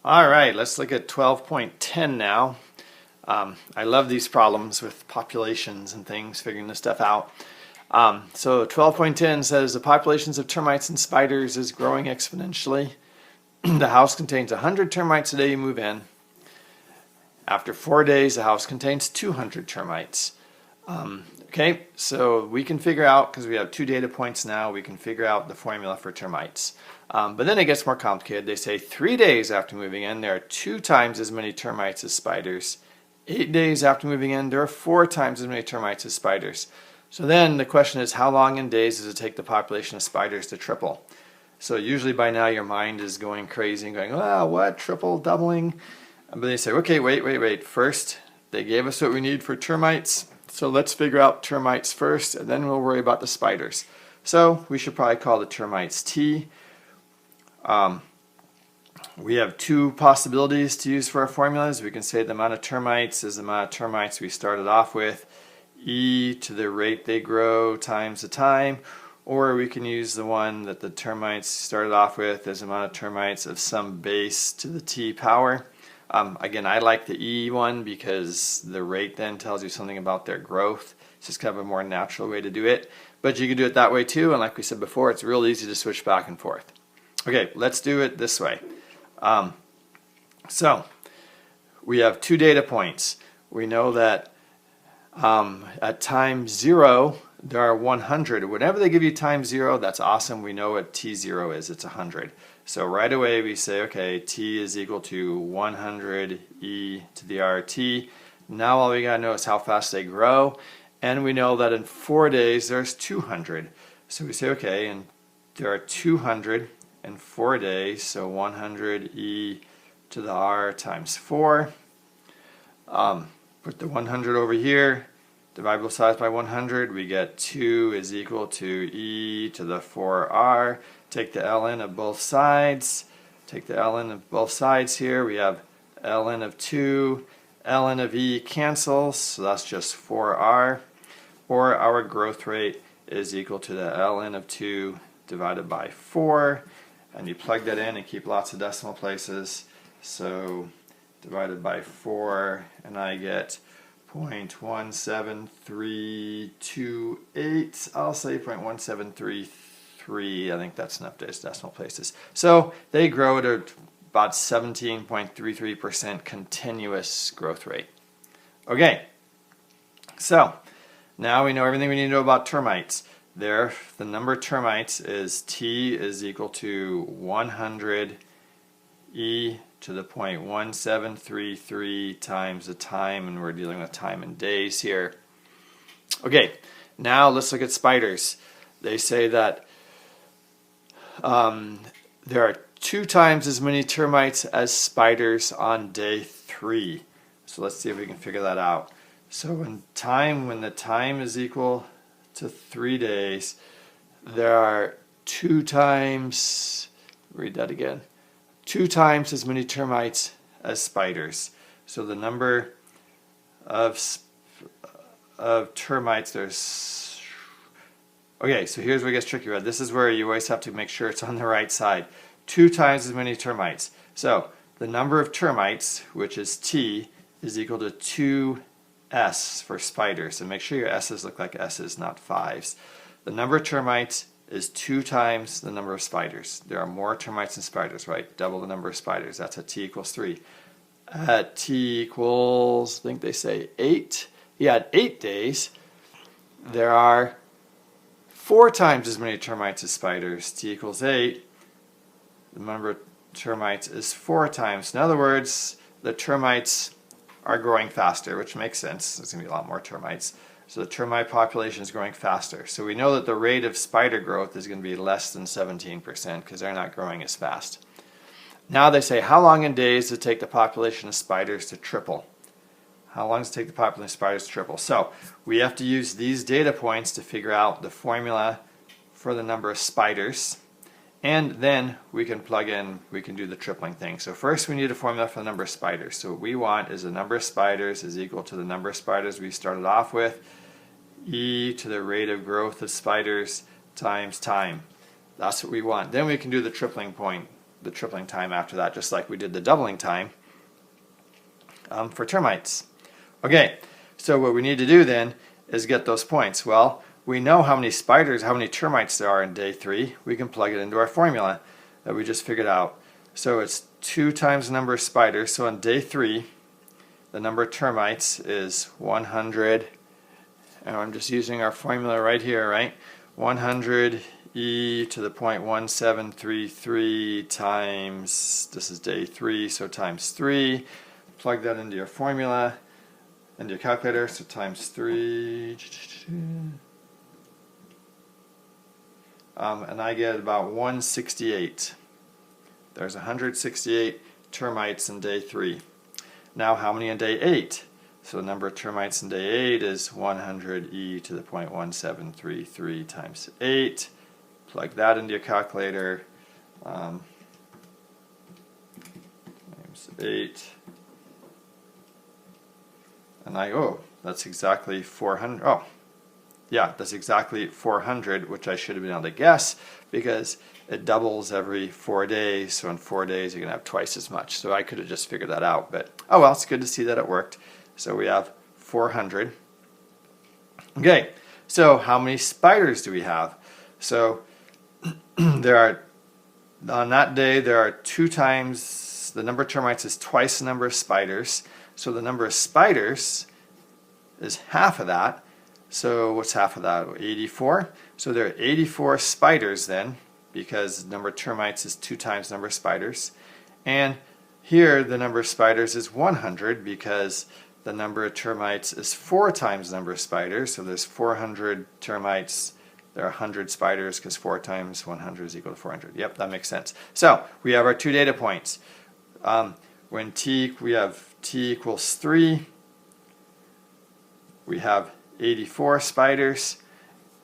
All right, let's look at 12.10 now. I love these problems with populations and things, figuring this stuff out. So 12.10 says the populations of termites and spiders is growing exponentially. The house contains 100 termites the day you move in. After 4 days, the house contains 200 termites. Okay, so we can figure out, because we have 2 data points now, we can figure out the formula for termites. But then it gets more complicated. They say 3 days after moving in, there are 2 times as many termites as spiders. 8 days after moving in, there are 4 times as many termites as spiders. So then the question is, how long in days does it take the population of spiders to triple? So usually by now your mind is going crazy and going, oh, what, triple, doubling? But they say, okay, wait. First, they gave us what we need for termites. So let's figure out termites first, and then we'll worry about the spiders. So we should probably call the termites T. We have 2 possibilities to use for our formulas. We can say the amount of termites is the amount of termites we started off with, e to the rate they grow times the time, or we can use the one that the termites started off with as the amount of termites of some base to the t power. Again, I like the E one because the rate then tells you something about their growth. It's just kind of a more natural way to do it. But you can do it that way too, and like we said before, it's real easy to switch back and forth. Okay, let's do it this way. So, we have 2 data points. We know that at time 0, there are 100. Whenever they give you time 0, that's awesome. We know what T0 is. It's 100. So right away we say, okay, T is equal to 100 e to the RT. Now all we got to know is how fast they grow. And we know that in 4 days there's 200. So we say, okay, and there are 200 in 4 days. So 100 e to the R times 4. Put the 100 over here. Divide both sides by 100, we get 2 is equal to e to the 4r. Take the ln of both sides. Take the ln of both sides here. We have ln of 2. ln of e cancels, so that's just 4r. Or our growth rate is equal to the ln of 2 divided by 4. And you plug that in and keep lots of decimal places. So divided by 4, and I get 0.17328. I'll say 0.1733. I think that's enough decimal places. So they grow at about 17.33% continuous growth rate. Okay, so now we know everything we need to know about termites. The number of termites is T is equal to 100 e to the 0.1733 times the time, and we're dealing with time in days here. Okay, now let's look at spiders. They say that there are 2 times as many termites as spiders on day 3. So let's see if we can figure that out. So when the time is equal to 3 days, there are 2 times, read that again, 2 times as many termites as spiders. So the number of termites, okay, so here's where it gets tricky. This is where you always have to make sure it's on the right side. 2 times as many termites. So the number of termites, which is T, is equal to 2s for spiders. And make sure your s's look like s's, not 5s. The number of termites is 2 times the number of spiders. There are more termites than spiders, right? Double the number of spiders. That's at t equals 3. At t equals, I think they say 8. Yeah, at 8 days, there are 4 times as many termites as spiders. T equals 8. The number of termites is 4 times. In other words, the termites are growing faster, which makes sense. There's going to be a lot more termites. So the termite population is growing faster. So we know that the rate of spider growth is going to be less than 17% because they're not growing as fast. Now they say, how long in days does it take the population of spiders to triple? How long does it take the population of spiders to triple? So we have to use these data points to figure out the formula for the number of spiders. And then we can plug in, we can do the tripling thing. So first we need a formula for the number of spiders. So what we want is the number of spiders is equal to the number of spiders we started off with, e to the rate of growth of spiders times time. That's what we want. Then we can do the tripling point, the tripling time after that, just like we did the doubling time for termites. Okay, so what we need to do then is get those points. Well, we know how many spiders, how many termites there are in day 3. We can plug it into our formula that we just figured out. So it's 2 times the number of spiders. So on day 3, the number of termites is 100. And I'm just using our formula right here, right? 100 e to the 0.1733 times, this is day 3, so times 3. Plug that into your formula, into your calculator, so times 3. And I get about 168. There's 168 termites in day 3. Now how many in day 8? So the number of termites in day 8 is 100 e to the 0.1733 times 8. Plug that into your calculator. Times 8. And that's exactly 400. Oh, yeah, that's exactly 400, which I should have been able to guess because it doubles every 4 days. So in 4 days, you're going to have twice as much. So I could have just figured that out. But oh well, it's good to see that it worked. So we have 400. Okay, so how many spiders do we have? So there are, on that day, there are 2 times, the number of termites is twice the number of spiders. So the number of spiders is half of that. So what's half of that? 84. So there are 84 spiders then, because the number of termites is 2 times the number of spiders. And here the number of spiders is 100 because the number of termites is 4 times the number of spiders. So there's 400 termites. There are 100 spiders because 4 times 100 is equal to 400. Yep, that makes sense. So we have our 2 data points. When we have t equals 3, we have 84 spiders,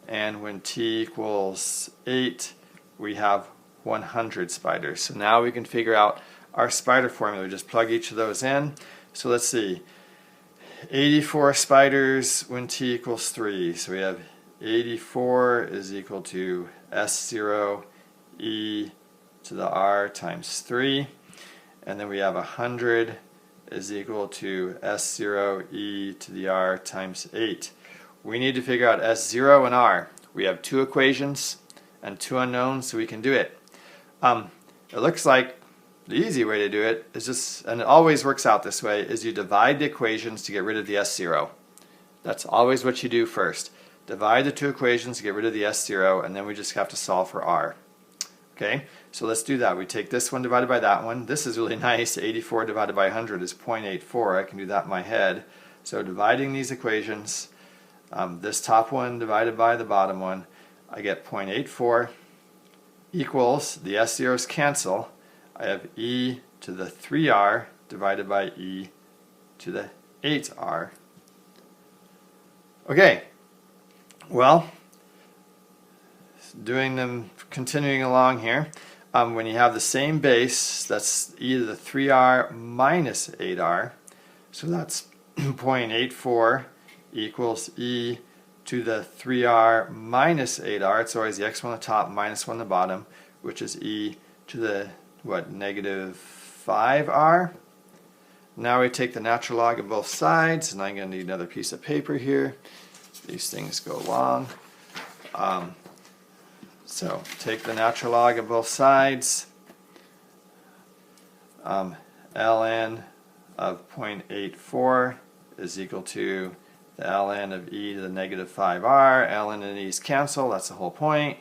and when t equals 8, we have 100 spiders. So now we can figure out our spider formula. We just plug each of those in. So let's see, 84 spiders when t equals 3. So we have 84 is equal to S0 e to the r times 3. And then we have 100 is equal to S0 e to the r times 8. We need to figure out S0 and r. We have 2 equations and 2 unknowns, so we can do it. It looks like the easy way to do it is just, and it always works out this way, is you divide the equations to get rid of the S0. That's always what you do first. Divide the 2 equations to get rid of the S0, and then we just have to solve for r. Okay, so let's do that. We take this one divided by that one. This is really nice. 84 divided by 100 is 0.84. I can do that in my head. So dividing these equations, this top one divided by the bottom one, I get 0.84 equals, the S0's cancel. I have e to the 3r divided by e to the 8r. Okay, well, doing them, continuing along here, when you have the same base, that's e to the 3r minus 8r, so that's 0.84 equals e to the 3r minus 8r. It's always the x1 on the top minus 1 on the bottom, which is e to the, negative 5r. Now we take the natural log of both sides, and I'm going to need another piece of paper here. These things go long. So take the natural log of both sides. Ln of 0.84 is equal to the ln of e to the negative 5r. Ln and e's cancel, that's the whole point.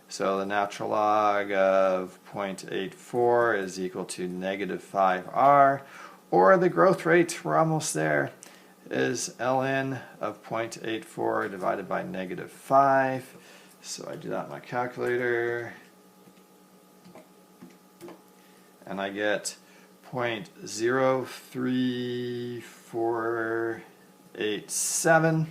So the natural log of 0.84 is equal to negative 5r, or the growth rate, we're almost there, is ln of 0.84 divided by negative 5. So I do that in my calculator, and I get 0.03487.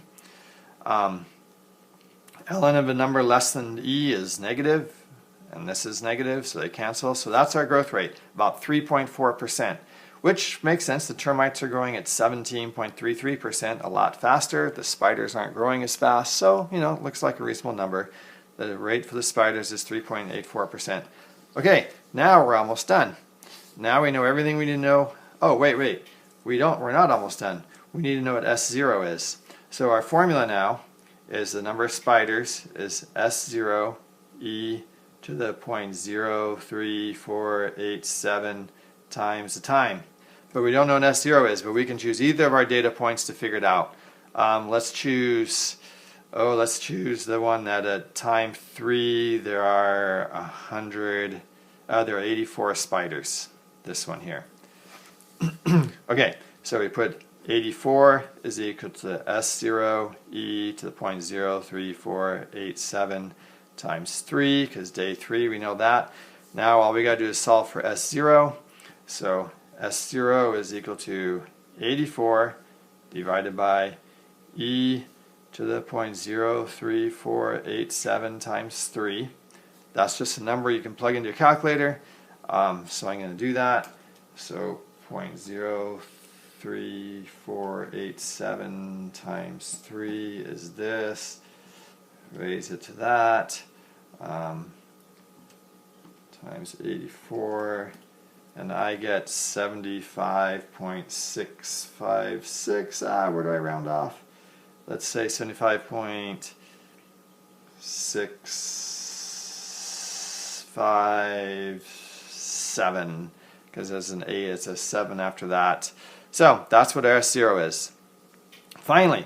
Ln of a number less than e is negative, and this is negative, so they cancel. So that's our growth rate, about 3.4%, which makes sense. The termites are growing at 17.33%, a lot faster. The spiders aren't growing as fast, so it looks like a reasonable number. The rate for the spiders is 3.84%. Okay, Now we're almost done. Now we know everything we need to know. Oh, wait. We're not almost done. We need to know what S0 is. So our formula now is the number of spiders is S0 e to the 0.03487 times the time. But we don't know what S0 is, but we can choose either of our data points to figure it out. Let's choose the one that at time 3 there are 84 spiders. This one here. Okay, so we put 84 is equal to S0 e to the 0.03487 times 3, because day 3 we know that. Now all we got to do is solve for S0. So S0 is equal to 84 divided by e to the 0.03487 times 3. That's just a number you can plug into your calculator. So I'm going to do that. So 0.03487 times 3 is this. Raise it to that. Times 84. And I get 75.656. Where do I round off? Let's say 75.657, because there's an 8, it's a 7 after that. So that's what our S0 is. Finally,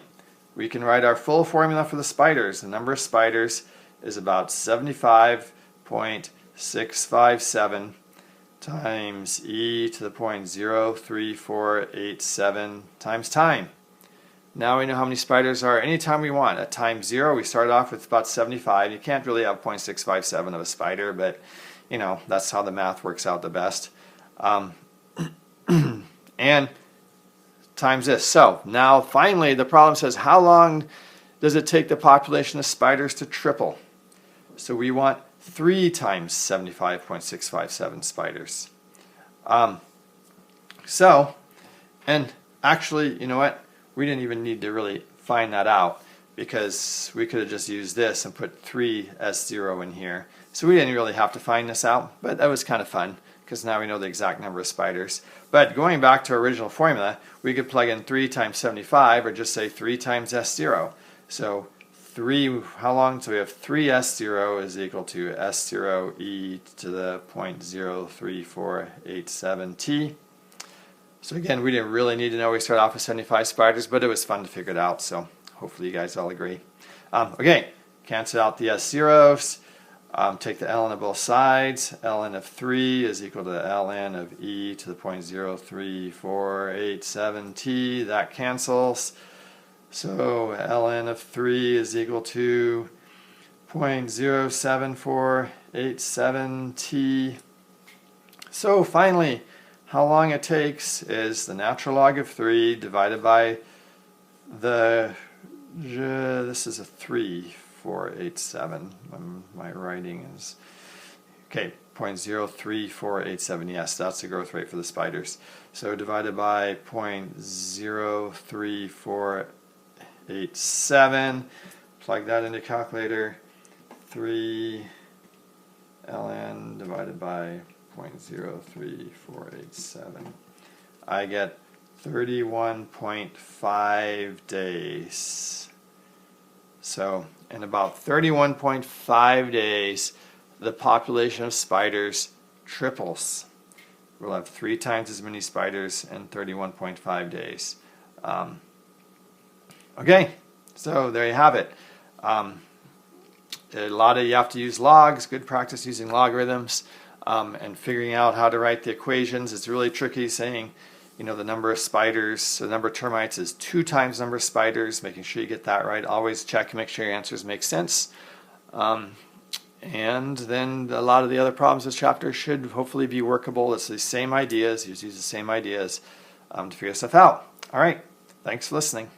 we can write our full formula for the spiders. The number of spiders is about 75.657 times e to the 0.03487 times time. Now we know how many spiders are anytime we want. At time 0 we start off with about 75. You can't really have 0.657 of a spider, but you know, that's how the math works out the best. And times this. So now finally the problem says, how long does it take the population of spiders to triple? So we want 3 times 75.657 spiders. And actually, you know what? We didn't even need to really find that out, because we could have just used this and put 3 S0 in here. So we didn't really have to find this out, but that was kind of fun, because now we know the exact number of spiders. But going back to our original formula, we could plug in 3 times 75, or just say 3 times S0. So 3, how long? So we have 3 S0 is equal to S0 e to the 0.03487 t. So again, we didn't really need to know we started off with 75 spiders, but it was fun to figure it out, so hopefully you guys all agree. Okay, cancel out the S0s, take the ln of both sides. Ln of 3 is equal to ln of e to the 0.03487 t. That cancels. So ln of 3 is equal to 0.07487 t. So finally, how long it takes is the natural log of 3 divided by this is a 3.487. My writing is, okay, 0.03487. Yes, that's the growth rate for the spiders. So divided by 0.03487, plug that into calculator, 3 ln divided by 0.03487. I get 31.5 days. So in about 31.5 days, the population of spiders triples. We'll have 3 times as many spiders in 31.5 days. Okay, so there you have it. A lot of you have to use logs. Good practice using logarithms. And figuring out how to write the equations. It's really tricky saying, you know, the number of spiders, so the number of termites is 2 times the number of spiders, making sure you get that right. Always check and make sure your answers make sense. And then a lot of the other problems in this chapter should hopefully be workable. It's the same ideas, use the same ideas to figure stuff out. All right, thanks for listening.